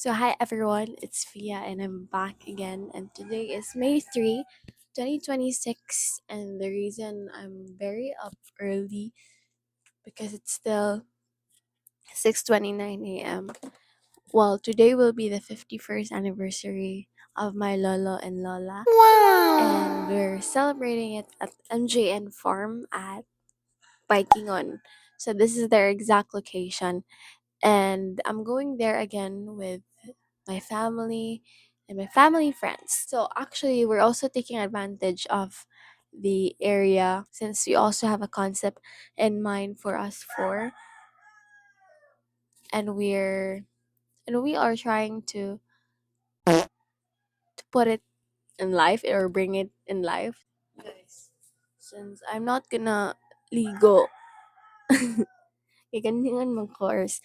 So, hi everyone, it's Fia and I'm back again. And today is May 3, 2026. And the reason I'm very up early because it's still 6:29 a.m. Well, today will be the 51st anniversary of my Lolo and Lola. And we're celebrating it at MJN Farm at Baikingon. So, this is their exact location. And I'm going there again with my family and my family friends. So actually, we're also taking advantage of the area since we also have a concept in mind for us four, and we are trying to put it in life or bring it in life, guys. Since I'm not gonna ligo, gaganyan mang course.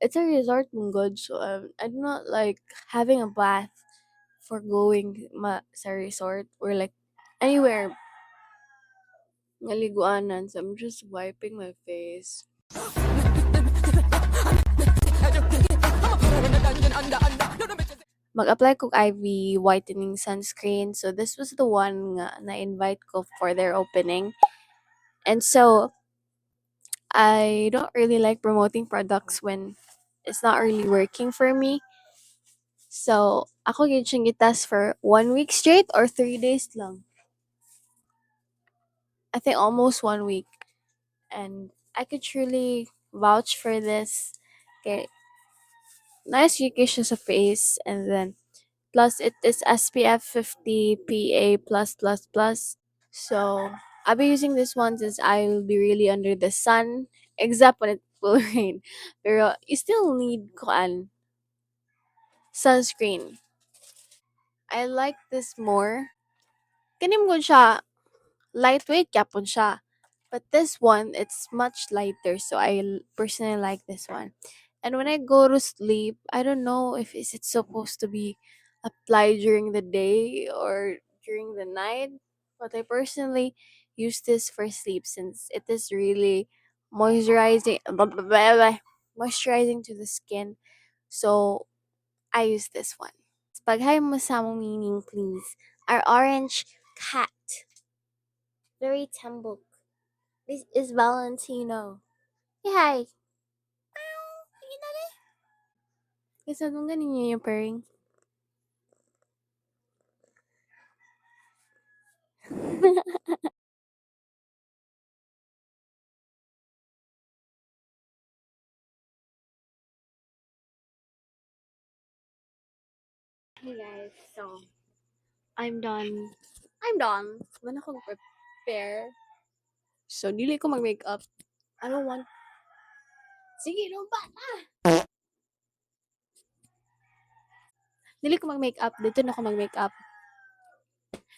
It's a resort mong good, so I do not like having a bath for going sa resort or like anywhere nga liguanan. So I'm just wiping my face. Mag-apply ko IV whitening sunscreen. So this was the one nga na-invite ko for their opening. And so I don't really like promoting products when it's not really working for me. So ako gyud siyang gitas for 1 week straight or 3 days lang. I think almost 1 week. And I could truly vouch for this. Okay, nice UK siya sa face, and then plus it is SPF 50 PA plus plus plus. So I'll be using this one since I'll be really under the sun, except when it will rain. Pero you still need sunscreen. I like this more. Kanim ko siya lightweight yapon siya. But this one, it's much lighter, so personally like this one. And when I go to sleep, I don't know if is it supposed to be applied during the day or during the night, but I personally use this for sleep since it is really moisturizing, moisturizing to the skin. So I use this one. Paghay mo sa among meaning, please. Our orange cat, very tumble. This is Valentino. Say hi. Sige na rin. Kasi nung ganin yung purring. Hey guys, so I'm done. I'm done. Man akong prepare. So, dili ko mag-makeup. I don't want... Sige, no ba? Dili ko mag-makeup. Dito na ako mag-makeup.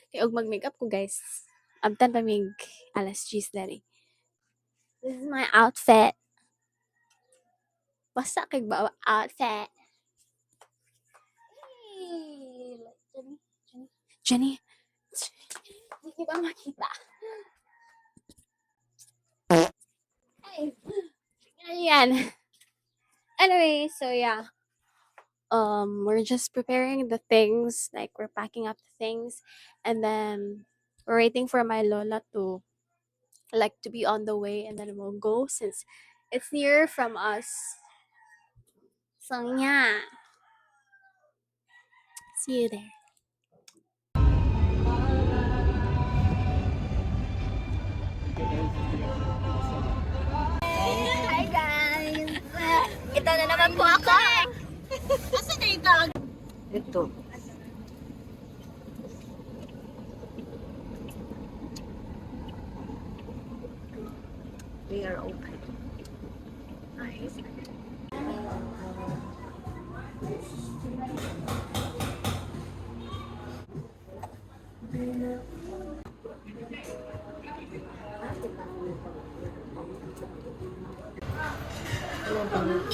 Kaya og mag-makeup ko guys. Abtan pa mig alas 10 dali. This is my outfit. Basta kay ba outfit. Hey! Jenny. Hindi ba makita? Hey! Ayan. Anyway, so yeah. We're just preparing the things, like we're packing up the things, and then we're waiting for my Lola to be on the way, and then we'll go since it's near from us. So yeah. See you there. Hi guys! Ito na naman po ako! Asan na ito? Ito. We are open. Nice.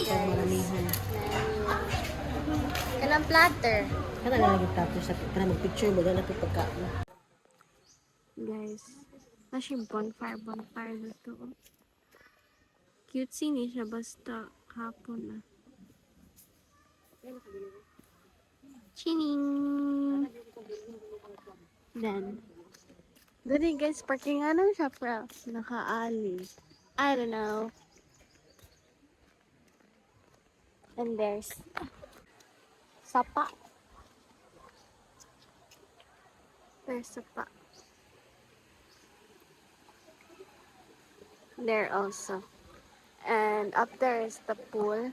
Maramihan. Ilang platter? Kana na lagi tapos sa para mag-picture mo na pagka. Guys, nasa bonfire na to. Cute ni siya basta hapon na. Chining! Then, dali guys, parking nga ng shop Ralph. Nakaali. I don't know. And there's Sapa. There's Sapa. There also. And up there is the pool.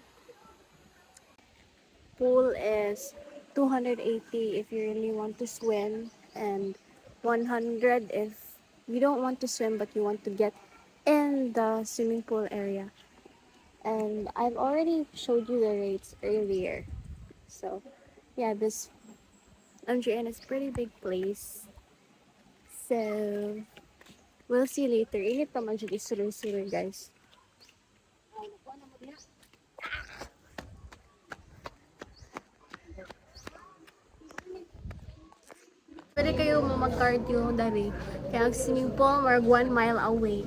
Pool is 280 if you really want to swim, and 100 if you don't want to swim but you want to get in the swimming pool area. And I've already showed you the rates earlier. So yeah, this MGN is a pretty big place. So we'll see you later. Init naman siya isuloy-suloy guys. Pwede kayo mag-cardio dari. Kaya ang swimming pool, marag 1 mile away.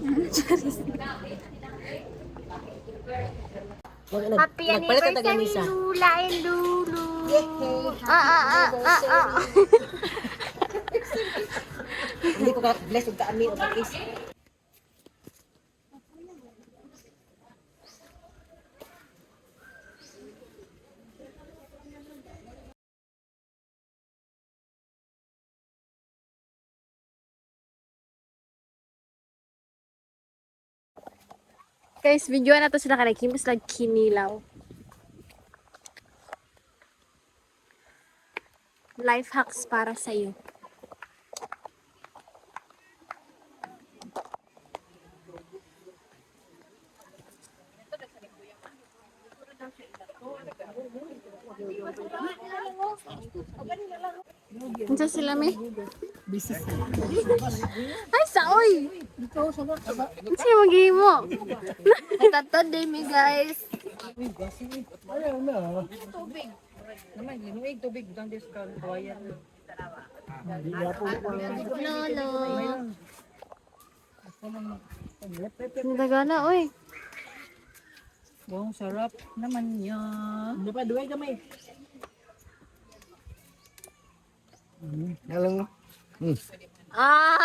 Happy Nagpalit ang anniversary, taga-misa. Lula and Lulu. Hindi ko ka bless ug kaami o pakis. Guys, video na to sila kanay kimis lag kinilaw. Life hacks para sa iyo. Unsa sila mi? Busy sila. Ay, saoy! Unsa yung maghimo? Tatod day mi guys. Naman, linuig tubig dang discount kawayan. Lolo. Nadagana, oy. Wow, sarap naman niya. Hindi pa, duway gamay. Ngalang Ah!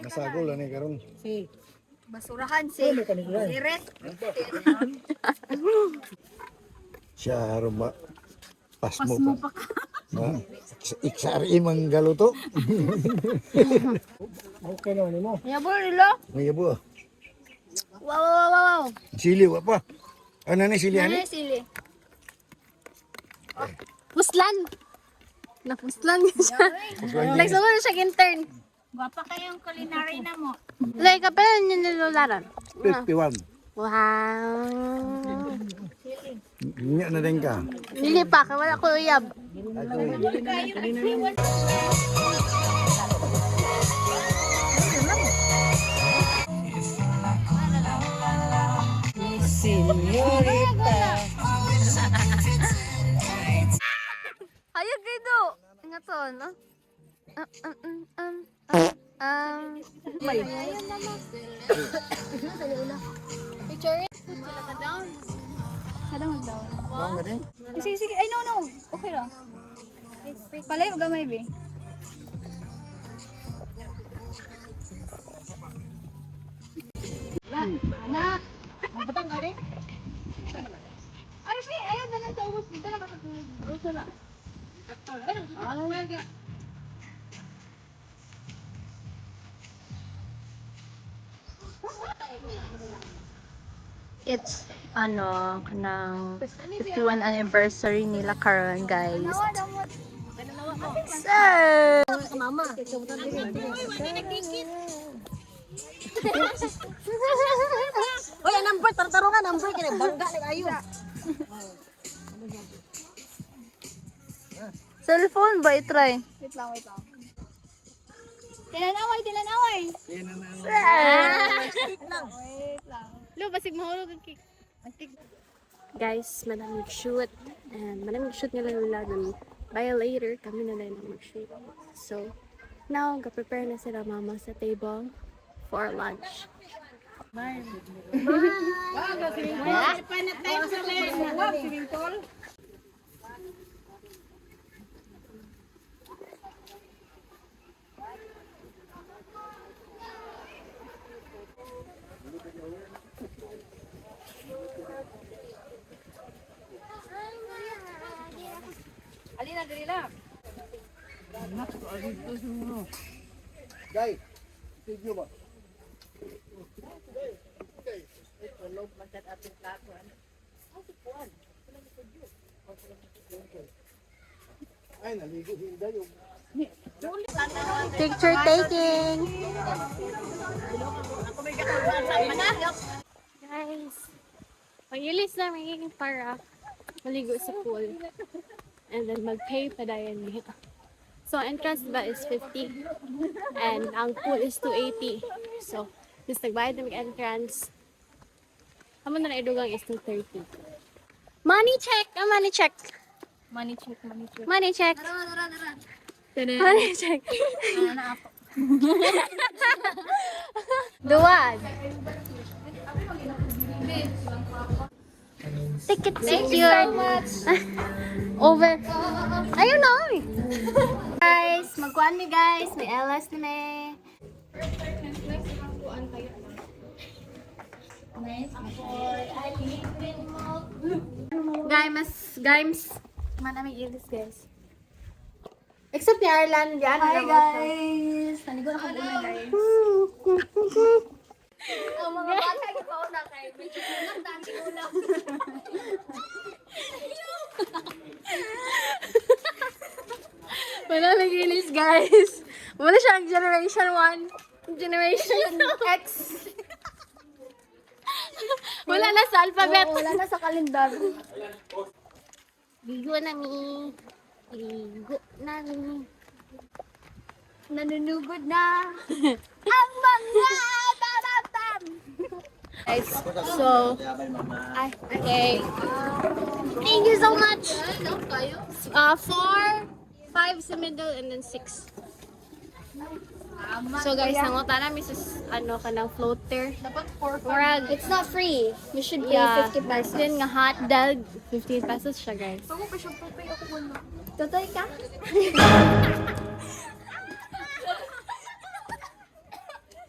nasagol na ni karon. Si, Basurahan si Siret. Siya haruma pasmo pa. Ha? Iksari man galuto. okay naman mo. Yabo nila. May yabo. Wow. Sili wa pa. Ano ni sili ani? Sili. Puslan. Napuslan siya. Nagsama na siya intern. Gwapa kayong culinary na mo. Like, kapala niya nilularan. 51. Wow. Nya na din ka. Dili pa, wala ko uyab. Senyorita. Hayag kayo. Ingat to, no? Picture it. Sila ka down. Kada mag-down. Wow nga din. Sige, sige. Ay, no. Okay lang. Palay, gamay, be. Anak! Magbatang ka rin? Ay, be. Ayun na lang sa ubos. Dito na makatulog. Gusto na. Ano nga ka? It's kanang 51 anniversary nila karon guys. So, Mama. Oy, ang number, tartarungan, number, kaya bangga na kayo. cellphone ba itry? Wait lang. Tilanaway. Wait lang. Lo, basig mahulog ang cake. Guys, madaming shoot. And madaming shoot nila nila nun. By later, kami na lang mag-shoot. So, now, prepare na sila mama sa table for lunch. Guys, video ba? Ay, naligo hindi yung Picture taking. Guys, mag-ilis namin para maligo sa pool. And then mag-pay pa dayan niya. So, entrance ba is 50. And ang pool is 280. So, just nagbayad ng entrance. Amo na idugang is 230. Money check! Money check! Money check, money check. Money check! Money check! Duwag! Ticket secured! Over! Ayun na! Guys, magkuhan mi guys. May LS na may. Guys, manamig ilis guys. Except ni Arlan, yan. Hi guys! Nanigo na kami guys. Ang mga bata ikaw na kayo. May chikulang dami ulam. Manamig ilis guys. Wala siyang Generation 1. Generation X. Wala na sa alphabet. Wala na sa kalendar. Ligo na mi. Ligo na mi. Nanunugod na. Ang mga babatam. Guys, so, okay. Thank you so much. 4, 5 sa middle, and then 6. So guys, nanguta namin sa kanang floater. Murag, it's not free. You should pay 50 pesos. Then nga hot dog, 15 pesos siya guys. Totoy ka?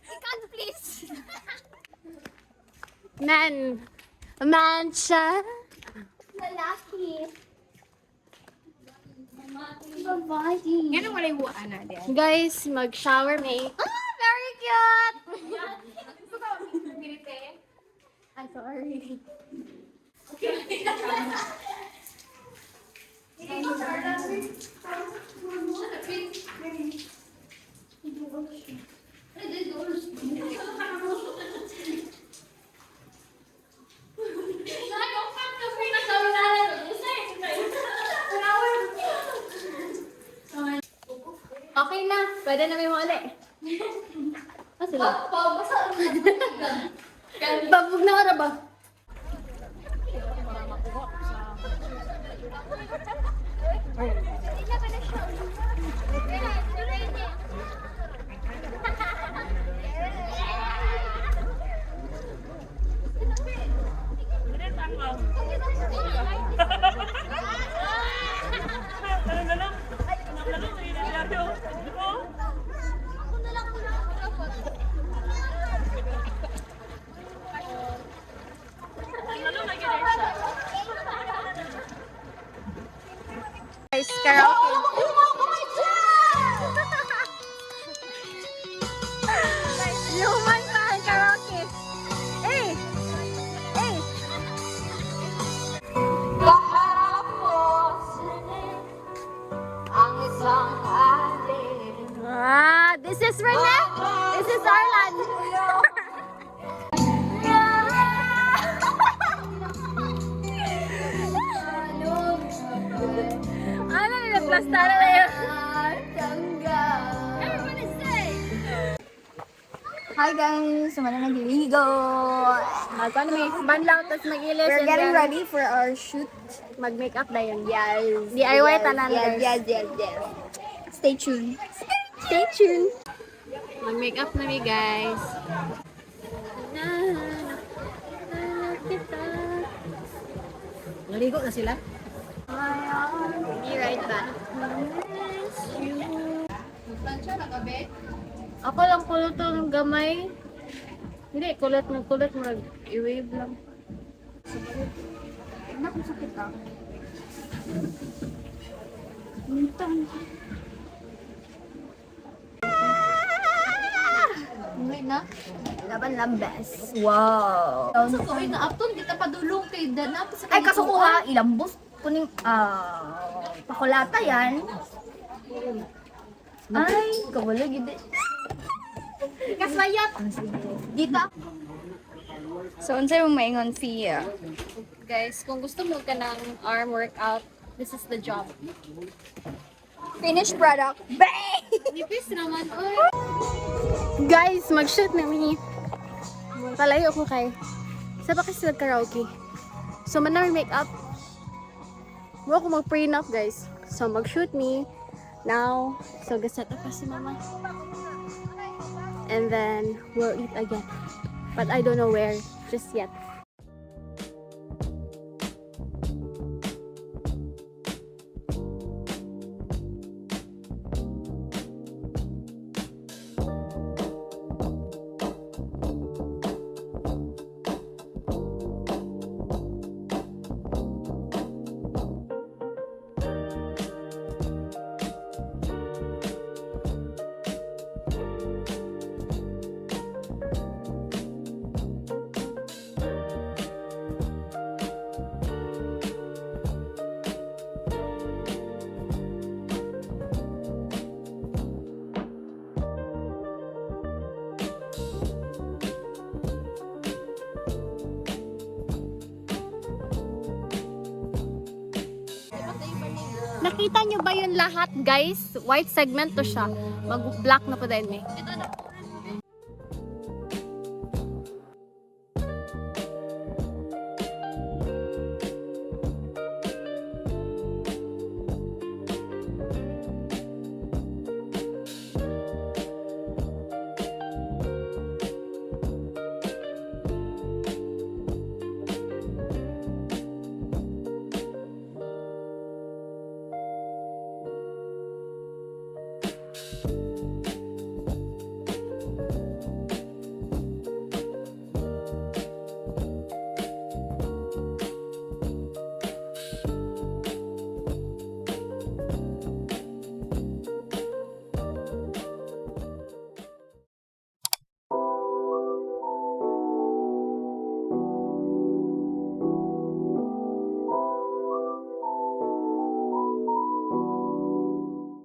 Ikaw please. Man siya. Lalaki. Ganun wala yung buwan na din. Guys, mag-shower may. Oh, very cute! I'm sorry. Okay na, pwede na may muli. Ah, sila? Babog na ka ba? Guys, karaoke. Human pa ang karaoke. Eh! Eh! This is Rene. This is Arlan. Ano nila plastara na yun? Everybody say! Hi guys! Sumala nagliligo. Paano may banlaw tapos mag-ilis. We're getting ready for our shoot. Mag-makeup na yun. Yes. DIY tanan guys. Yes. Stay tuned. Stay tuned. Mag-makeup na mi guys. Na. Naligo na sila. Be right back. Ako lang kulot ng gamay. Hindi, kulot mag i-wave lang. Naku, sakit ah. Umuwi na? Laban lambes. Wow. Sa ko na apton kita padulong kay dana sa Ay, kaso ko ha, ilambos kuning pakulata yan. Ay, kabalo gid. kaslayat. Dito. So, unsay mong maingon Fia? Guys, kung gusto mo ka ng arm workout, this is the job. Finished product. Bang! Nipis naman oy. Guys, mag-shoot na mi. Palayo ko kay. Sa ba kasi karaoke? So, manang makeup. Mo ako mag-prenup, guys. So, mag-shoot me now. So, gaset up pa si mama. And then, we'll eat again. But I don't know where just yet. Nakita nyo ba yun lahat, guys? White segment to siya. Mag-black na pa din eh.